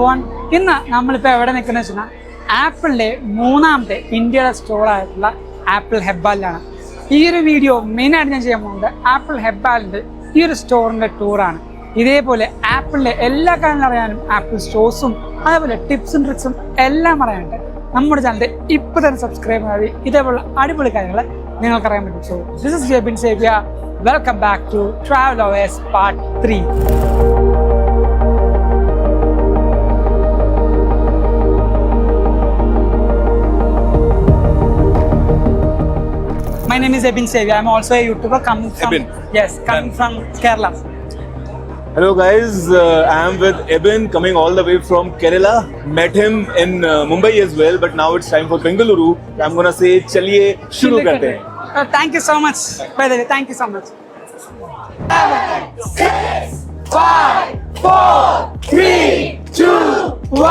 everyone. ഇന്ന് നമ്മളിപ്പോൾ എവിടെ നിൽക്കുന്നത് വെച്ചാൽ ആപ്പിളിൻ്റെ മൂന്നാമത്തെ ഇന്ത്യയുടെ സ്റ്റോറായിട്ടുള്ള ആപ്പിൾ ഹെബ്ബാലിലാണ്. ഈ ഒരു വീഡിയോ മെയിനായിട്ട് ഞാൻ ചെയ്യാൻ പോകുന്നത് ആപ്പിൾ ഹെബ്ബാലിൻ്റെ ഈ ഒരു സ്റ്റോറിൻ്റെ ടൂറാണ്. ഇതേപോലെ ആപ്പിളിൻ്റെ എല്ലാ കാര്യങ്ങളും അറിയാനും ആപ്പിൾ സ്റ്റോഴ്സും അതേപോലെ ടിപ്സും ട്രിക്സും എല്ലാം അറിയാനായിട്ട് നമ്മുടെ ചാനൽ ഇപ്പോൾ തന്നെ സബ്സ്ക്രൈബ് ചെയ്താൽ ഇതേപോലുള്ള അടിപൊളി കാര്യങ്ങൾ നിങ്ങൾക്കറിയാൻ പറ്റും. സോ ദിസ് ഇസ് ജെബിൻ സേവ്യ. Welcome back to Travelovers part 3. My name is Ebin Sevia. I'm also a YouTuber coming from Kerala. Hello guys, I am with Ebin coming all the way from Kerala. Met him in Mumbai as well, but now it's time for Bengaluru. I'm gonna say chaliye shuru karte hain. Thank you so much. By the way, thank you so much. 7, 6, 5, 4, 3, 2, 1.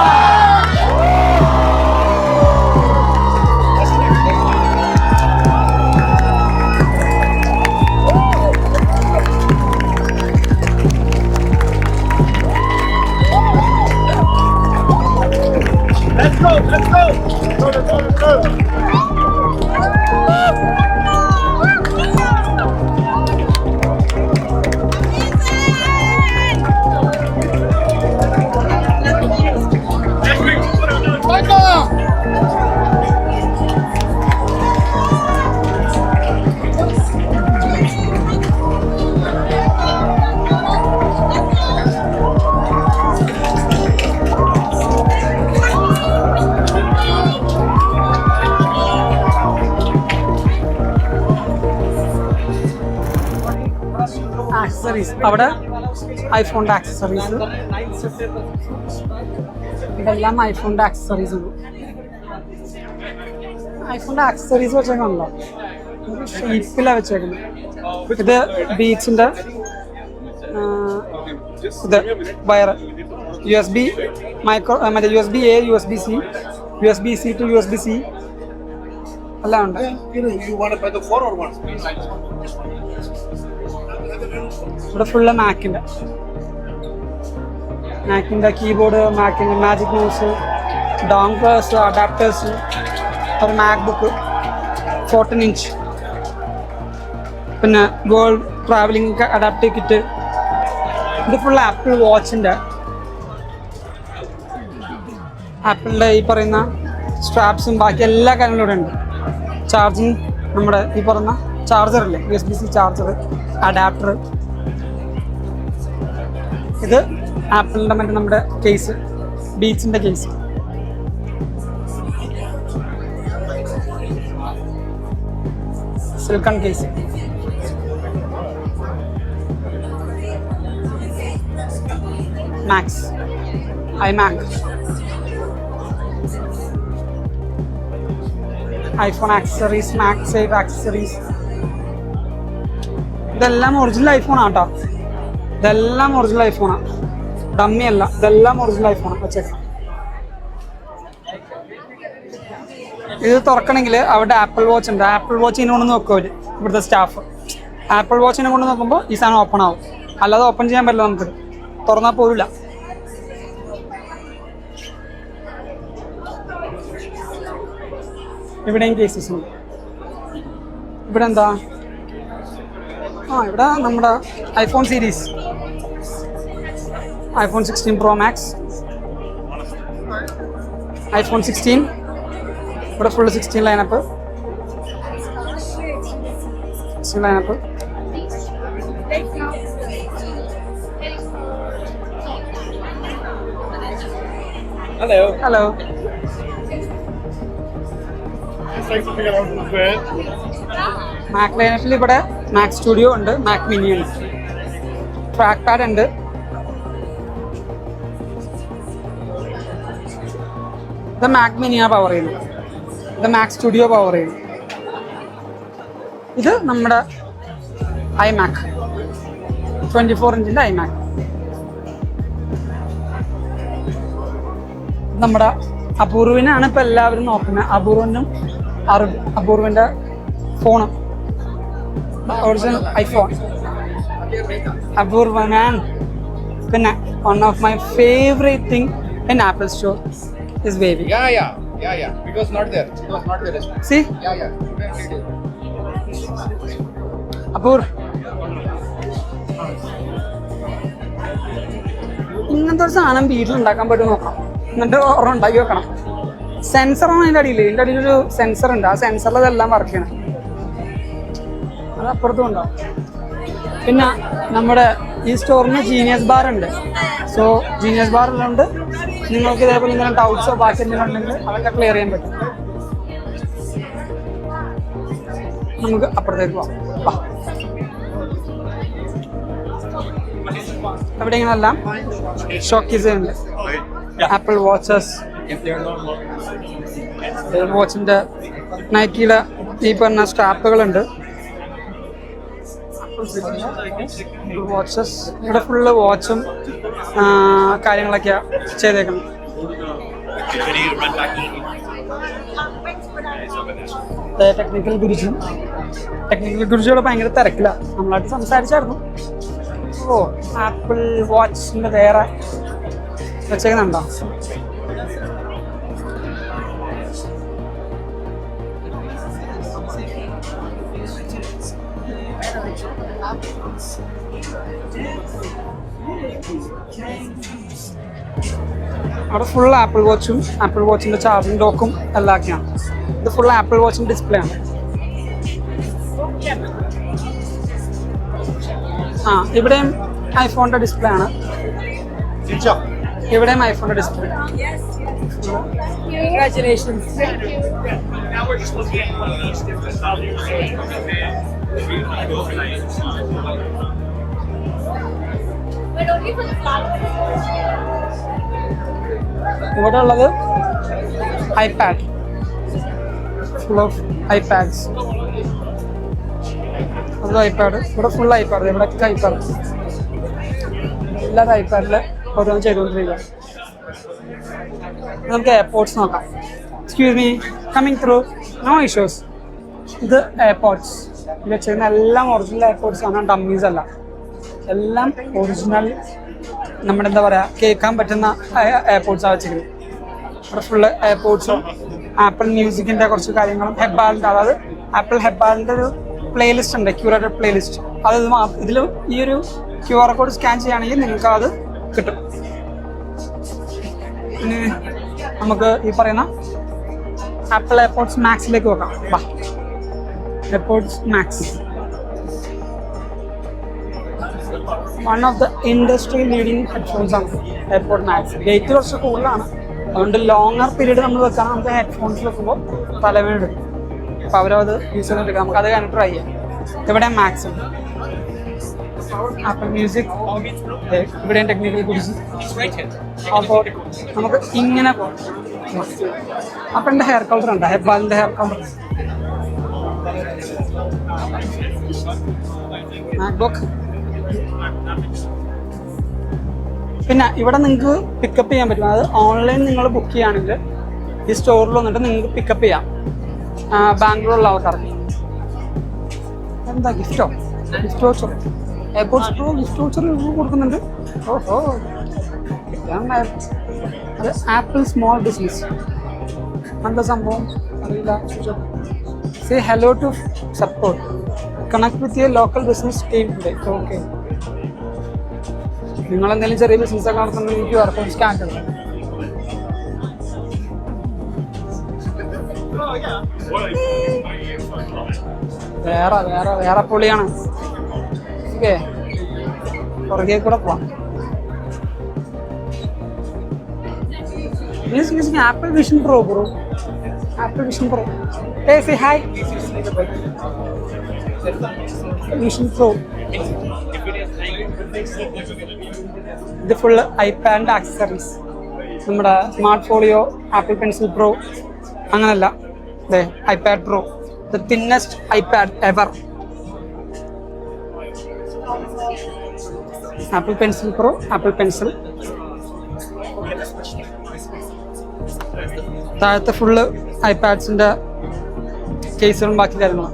Let's go! Let's go! Let's go! Accessories, അവിടെ ഐഫോണിൻ്റെ accessories, ഇതെല്ലാം ഐഫോണിൻ്റെ accessories ഉണ്ട്. ഐഫോണിൻ്റെ accessories വെച്ചേക്കുന്നുണ്ടോ, ഷീപ്പിലാണ് വെച്ചേക്കുന്നത്. ഇത് ബീച്ചിൻ്റെ ഇത് വയറ്, USB micro, മറ്റേ USB-A, USB-C, USB-C to USB-C എല്ലാം ഉണ്ട്. ഇവിടെ ഫുള്ള് മാക്കിൻ്റെ കീബോർഡ്, മാക്കിൻ്റെ മാജിക് മൗസ്, ഡോങ്ക്ലേഴ്സ്, അഡാപ്റ്റേഴ്സ്, ഒരു മാക് ബുക്ക് 14 ഇഞ്ച്, പിന്നെ വേൾഡ് ട്രാവലിംഗ് അഡാപ്റ്റീവ് കിറ്റ്. ഇത് ഫുള്ള് ആപ്പിൾ വാച്ചിൻ്റെ, ആപ്പിളിൻ്റെ ഈ പറയുന്ന സ്ട്രാപ്സും ബാക്കി എല്ലാ കാര്യങ്ങളും ഇവിടെ ഉണ്ട്. ചാർജിങ്, നമ്മുടെ ഈ പറയുന്ന ചാർജറില്ലേ, USB-C ചാർജർ, അഡാപ്റ്റർ. ഇത് ആപ്പിളിൻ്റെ മറ്റേ നമ്മുടെ കേസ്, ബീച്ചിൻ്റെ case. Silicon case. Macs, iMac, iPhone accessories, MagSafe accessories. ഇതെല്ലാം ഒറിജിനൽ ഐഫോണാണ് കേട്ടോ. ഇതെല്ലാം ഒറിജിനൽ ഐഫോണാണ്, ഡമ്മി അല്ല. ഇതെല്ലാം ഒറിജിനൽ ഐഫോണാണ് വെച്ചേക്കണം. ഇത് തുറക്കണമെങ്കിൽ അവിടെ ആപ്പിൾ വാച്ച് ഉണ്ട്. ആപ്പിൾ വാച്ചിനെ കൊണ്ട് നോക്കും അവർ, ഇവിടുത്തെ സ്റ്റാഫ്. ആപ്പിൾ വാച്ചിനെ കൊണ്ട് നോക്കുമ്പോൾ ഈ സാധനം ഓപ്പൺ ആവും, അല്ലാതെ ഓപ്പൺ ചെയ്യാൻ പറ്റില്ല നമുക്കിത്, തുറന്നാൽ പോരില്ല. ഇവിടെയും കേസസ് ഉണ്ട്. ഇവിടെ എന്താ, ഇവിടെ നമ്മുടെ iPhone series, iPhone 16 Pro Max, iPhone 16. ഇവിടെ ഫുള്ള് 16 ലൈനപ്പ്. ഹലോ. മാക് ലൈനപ്പിൽ ഇവിടെ മാക് സ്റ്റുഡിയോ ഉണ്ട്, മാക് മിനി ഉണ്ട്, ട്രാക്ക് പാഡ് ഉണ്ട്. ഇത് മാക് മിനിയാണ് പവർ ചെയ്യുന്നത്, ഇത് മാക് സ്റ്റുഡിയോ പവർ ചെയ്യുന്നു. ഇത് നമ്മുടെ iMac 24 ഇഞ്ചിൻ്റെ iMac. നമ്മുടെ അപൂർവിനാണ് ഇപ്പം എല്ലാവരും നോക്കുന്നത്. അപൂർവിൻ്റെ ഫോണ്, ഒറിജിനൽ ഐഫോൺ. അപൂർവ മാൻ. പിന്നെ one of my favourite thing in Apple Store is wavy. Yeah. Because not there. It was not there. See? Yeah. Apur. ഇങ്ങനത്തെ ഒരു സാധനം വീട്ടിൽ ഉണ്ടാക്കാൻ പറ്റും നോക്കാം, എന്നിട്ട് ഒരെണ്ണം ഉണ്ടാക്കി വെക്കണം. സെൻസറാണ് അതിൻ്റെ അടിയിൽ. ഇതിൻ്റെ അടിയിലൊരു സെൻസർ ഉണ്ട്. ആ സെൻസറിൽ ഇതെല്ലാം വർക്ക് ചെയ്യണം. അത് അപ്പുറത്തും ഉണ്ടാവും. പിന്നെ നമ്മുടെ ഈ സ്റ്റോറിന് ജീനിയസ് ബാർ ഉണ്ട്. സോ ജീനിയസ് ബാർ ഉള്ളതുകൊണ്ട് നിങ്ങൾക്ക് ഇതേപോലെ എന്തെങ്കിലും ഡൗട്ട്സോ ബാക്കി എന്തെങ്കിലും ഉണ്ടെങ്കിൽ അതൊക്കെ ക്ലിയർ ചെയ്യാൻ പറ്റും. നമുക്ക് അപ്പുറത്തേക്ക് പോവാം. അവിടെ ഇങ്ങനെല്ലാം ഷോക്കേസ് ഉണ്ട്. ആപ്പിൾ വാച്ചസ്, വാച്ചിൻ്റെ നൈക്കിയുടെ ഈ പറഞ്ഞ സ്ട്രാപ്പുകളുണ്ട്. വാച്ചസ് ഇവിടെ ഫുള്ള് വാച്ചും കാര്യങ്ങളൊക്കെയാണ് ചെയ്തേക്കുന്നത്. ടെക്നിക്കൽ ഗുരുജിയോട് ഭയങ്കര തിരക്കില്ല. നമ്മളായിട്ട് സംസാരിച്ചായിരുന്നു. ഓ, ആപ്പിൾ വാച്ചിൻ്റെ വേറെ വെച്ചേക്കുന്നുണ്ടോ? അവിടെ ഫുൾ ആപ്പിൾ വാച്ചും ആപ്പിൾ വാച്ചിൻ്റെ ചാർജിങ് ഡോക്കും എല്ലാം ഒക്കെയാണ്. ഇത് ഫുൾ ആപ്പിൾ വാച്ചിൻ്റെ ഡിസ്പ്ലേ ആണ്. ഇവിടെയും ഐഫോണിൻ്റെ ഡിസ്പ്ലേ ആണ്. ഇവിടെയും ഐഫോണിൻ്റെ display. Congratulations. Now we're just looking at one of these different ഇവിടെ ഉള്ളത് ഐപാഡ്, ഫുൾ ഓഫ് ഐപാഡ്സ്. അത് ഐപാഡ്. ഇവിടെ ഫുൾ ഐപാഡ്. ഇവിടെയൊക്കെ ഐപാഡ്. എല്ലാവരും ഐപാഡിൽ ഓരോന്ന് ചെയ്തുകൊണ്ടിരിക്കുക. നമുക്ക് എയർപോർട്സ് നോക്കാം. Excuse me, coming through, no issues. ഇത് എയർപോർട്സ്. ഇത് വെച്ചിരുന്ന എല്ലാം ഒറിജിനൽ എയർപോർട്സ് ആണ്, ഡമ്മീസ് അല്ല. എല്ലാം ഒറിജിനൽ നമ്മുടെ എന്താ പറയുക കേൾക്കാൻ പറ്റുന്ന എയർപോർട്സാണ് വെച്ചിരിക്കുന്നത്. ഇവിടെ ഫുള്ള് എയർപോർട്സും ആപ്പിൾ മ്യൂസിക്കിൻ്റെ കുറച്ച് കാര്യങ്ങളും ഹെബ്ബാലിൻ്റെ, അതായത് ആപ്പിൾ ഹെബ്ബാലിൻ്റെ ഒരു പ്ലേലിസ്റ്റ് ഉണ്ട്, ക്യൂറേറ്റഡ് പ്ലേലിസ്റ്റ്. അത് ഇതിൽ ഈ ഒരു QR കോഡ് സ്കാൻ ചെയ്യുകയാണെങ്കിൽ നിങ്ങൾക്ക് അത് കിട്ടും. ഇനി നമുക്ക് ഈ പറയുന്ന ആപ്പിൾ എയർപോർട്സ് മാക്സിലേക്ക് നോക്കാം. AirPods Max one of the industry leading headphones ആണ് എയർപോർട്ട് മാക്സ്. വെയിറ്റ് കുറച്ച് കൂടുതലാണ്, അതുകൊണ്ട് ലോങ്ങർ പീരീഡ് നമ്മൾ വെക്കാൻ നമുക്ക് ഹെഡ്ഫോൺസ് വെക്കുമ്പോൾ തലവേദന എടുക്കും. അപ്പോൾ അവരത് യൂസ് ചെയ്തെടുക്കാം. നമുക്ക് അത് കഴിഞ്ഞ് ട്രൈ ചെയ്യാം. ഇവിടെ മാക്സ് ഉണ്ട്, ആപ്പിൾ മ്യൂസിക്, ഇവിടെയും ടെക്നിക്കൽ കുറിച്ച്. അപ്പോൾ നമുക്ക് ഇങ്ങനെ പോകാം. അപ്പം എൻ്റെ ഹെയർ കളർ ഉണ്ട്, ഹെബ്ബാലിൻ്റെ ഹെയർ കളർ. മാക്ബുക്ക്. പിന്നെ ഇവിടെ നിങ്ങൾക്ക് പിക്കപ്പ് ചെയ്യാൻ പറ്റും. അത് ഓൺലൈൻ നിങ്ങൾ ബുക്ക് ചെയ്യുകയാണെങ്കിൽ ഈ സ്റ്റോറിൽ വന്നിട്ട് നിങ്ങൾക്ക് പിക്കപ്പ് ചെയ്യാം. ബാംഗ്ലൂരിലുള്ള ആൾക്കാർക്ക്. എന്താ ഗിഫ്റ്റോ? Gift voucher. AirPods Pro gift voucher കൊടുക്കുന്നുണ്ട്. ഓഹോ, അത് ആപ്പിൾ സ്മോൾ ബിസിനസ്. എന്താ സംഭവം അറിയില്ല. Say hello to support, connect with your local business team today. Okay, നിങ്ങൾ എന്തെങ്കിലും ചെറിയ ബിസിനസ്സൊക്കെ നടത്തുന്നുണ്ടെങ്കിൽ QR കോഡ് സ്കാൻ ചെയ്യണം. വേറെ പൊളിയാണ്. ഓക്കെ, പുറകെ കൂടെ പോവാം. Apple Vision Pro bro, Apple Vision Pro. Say hi. Vision Pro ഇത് ഫുള്ള് ഐപാഡിൻ്റെ ആക്സസറീസ്. നമ്മുടെ smart folio, Apple Pencil Pro, അങ്ങനല്ല. അതെ, iPad Pro, the thinnest iPad ever. Apple Pencil Pro, Apple Pencil. താഴത്തെ ഫുള്ള് ഐപാഡ്സിൻ്റെ കേസുകളും ബാക്കി കാര്യങ്ങളും.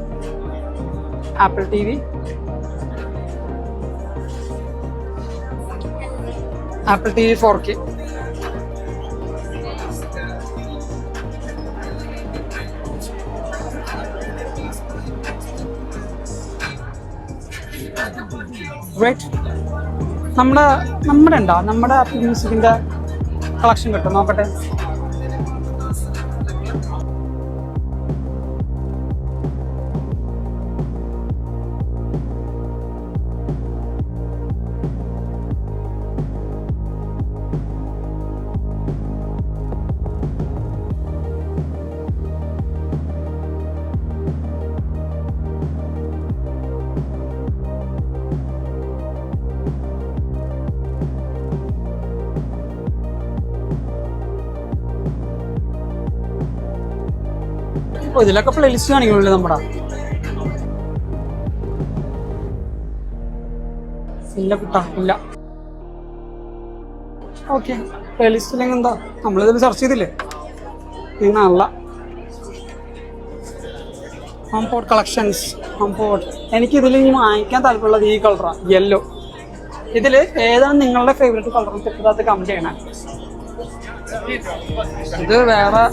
Apple TV, Apple TV 4K, right. നമ്മുടെ ഉണ്ടോ, നമ്മുടെ ആപ്പിൾ മ്യൂസിക്കിൻ്റെ കളക്ഷൻ കിട്ടും, നോക്കട്ടെ. ഇതിലൊക്കെ പ്ലേലിസ്റ്റ് കാണിക്കണല്ലേ നമ്മുടെ. ഇല്ല കിട്ടാ, ഇല്ല. ഓക്കെ, പ്ലേലിസ്റ്റ് ഇല്ലെങ്കിൽ എന്താ, നമ്മളിതിൽ സെർച്ച് ചെയ്തില്ലേ, ഇങ്ങനല്ല. HomePod collections, HomePod. എനിക്കിതിൽ ഇനി വാങ്ങിക്കാൻ താല്പര്യമുള്ളത് ഈ കളറാണ്, യെല്ലോ. ഇതിൽ ഏതാണ് നിങ്ങളുടെ ഫേവറേറ്റ് കളർ തെറ്റാത്ത കമന്റ് ചെയ്യണേ. ഇത് വേറെ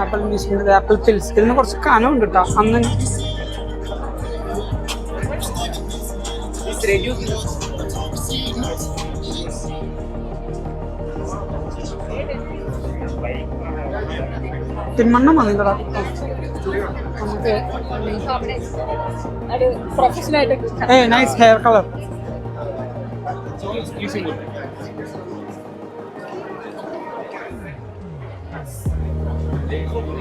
ആപ്പിൾ മ്യൂസിക്കിൻ്റെ ആപ്പിൾ പിൽസ്. ഇതിന് കുറച്ച് കനമുണ്ട് കേട്ടോ. അന്ന് തിന്മണ്ണം വന്നില്ലടാ നമുക്ക്. Nice hair colour.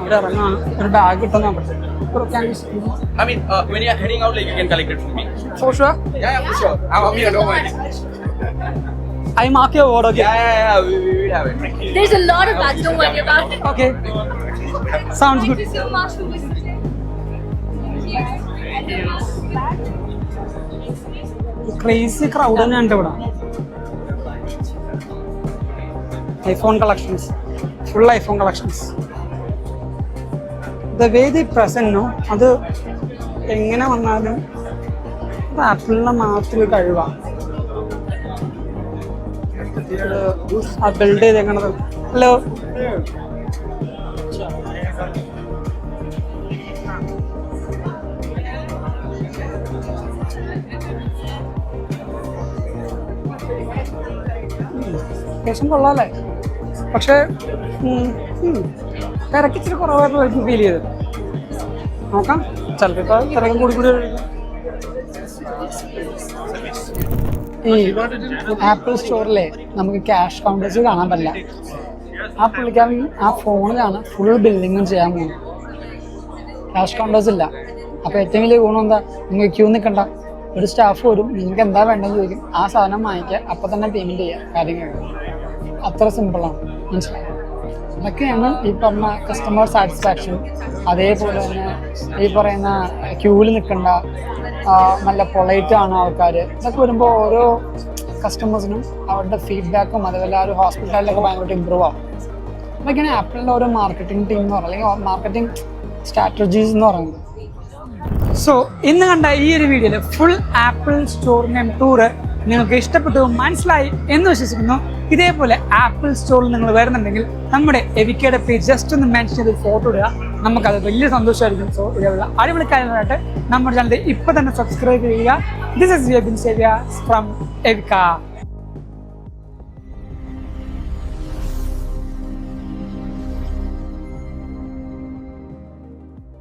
അവിടെ ഇറങ്ങാണ്, ഒരു ബാഗ് കിട്ടാൻ നോക്കട്ടെ. I mean, when you're heading out, like you can collect it from me. For sure. Yeah, for sure. I'm here, don't worry. I mark your word, okay? Yeah, we will have it. There's a lot of bags, don't worry about it. Okay. Sounds good. Thank you so much for visiting. Crazy crowd തന്നെയുണ്ട് ഇവിടെ. iPhone collections, full iPhone collections. The way they present, no, അത് എങ്ങനെ വന്നാലും അത് ആപ്പിളിൻ്റെ മാത്രം കഴിവാണ്. ആ ബിൽഡ് ചെയ്തേക്കണത്. ഹലോ, അത്യാവശ്യം കൊള്ളാല്ലേ, പക്ഷേ തിരക്കിച്ചിരി കുറവായിരുന്നു എനിക്ക് ഫീൽ ചെയ്തത്. നോക്കാം, ചിലപ്പോൾ ഇപ്പോൾ തിരക്കും കൂടി കൂടി. ഈ ആപ്പിൾ സ്റ്റോറിലെ നമുക്ക് ക്യാഷ് കൗണ്ടേഴ്സ് കാണാൻ പറ്റില്ല. ആ പുള്ളിക്കാരൻ ആ ഫോണിലാണ് ഫുൾ ബില്ലിങ്ങും ചെയ്യാൻ പോകുന്നത്. ക്യാഷ് കൗണ്ടേഴ്സ് ഇല്ല. അപ്പോൾ ഏറ്റവും വലിയ ഗുണം എന്താ, നിങ്ങൾക്ക് ക്യൂ നിൽക്കണ്ട. ഒരു സ്റ്റാഫ് വരും, നിങ്ങൾക്ക് എന്താ വേണ്ടതെന്ന് ചോദിക്കും, ആ സാധനം വാങ്ങിക്കുക, അപ്പോൾ തന്നെ പേയ്മെൻറ്റ് ചെയ്യുക, കാര്യങ്ങൾ. അത്ര സിമ്പിളാണ്, മനസ്സിലായി. അതൊക്കെയാണ് ഈ പറഞ്ഞ കസ്റ്റമർ സാറ്റിസ്ഫാക്ഷൻ. അതേപോലെ തന്നെ ഈ പറയുന്ന ക്യൂവിൽ നിൽക്കണ്ട, നല്ല പൊളൈറ്റ് ആണ് ആൾക്കാർ. ഇതൊക്കെ വരുമ്പോൾ ഓരോ കസ്റ്റമേഴ്സിനും അവരുടെ ഫീഡ്ബാക്കും അതേപോലെ ആ ഒരു ഹോസ്പിറ്റാലിലൊക്കെ ഭയങ്കരമായിട്ട് ഇമ്പ്രൂവ് ആവും. അതൊക്കെയാണ് ആപ്പിളിൻ്റെ ഓരോ മാർക്കറ്റിംഗ് ടീം എന്ന് പറയുന്നത്, അല്ലെങ്കിൽ മാർക്കറ്റിംഗ് സ്ട്രാറ്റജീസ് എന്ന് പറയുന്നത്. സോ ഇന്ന് കണ്ട ഈ ഒരു വീഡിയോയിൽ ഫുൾ ആപ്പിൾ സ്റ്റോറിൻ്റെ ടൂറ് നിങ്ങൾക്ക് ഇഷ്ടപ്പെട്ടു, മനസ്സിലായി എന്ന് വിശ്വസിക്കുന്നു. ഇതേപോലെ ആപ്പിൾ സ്റ്റോറിൽ നിങ്ങൾ വരുന്നുണ്ടെങ്കിൽ നമ്മുടെ എവിക്കയുടെ പേജ് ജസ്റ്റ് ഒന്ന് മെൻഷൻ ചെയ്ത് ഫോട്ടോ ഇടുക, നമുക്കത് വലിയ സന്തോഷമായിരിക്കും. സോ ഇതേപോലെ അടിപൊളി കാര്യങ്ങളായിട്ട് നമ്മുടെ ചാനൽ ഇപ്പോൾ തന്നെ സബ്സ്ക്രൈബ് ചെയ്യുക. ദിസ് ഇസ് യു ബിൻ സേവ്യ ഫ്രം എവിക്ക.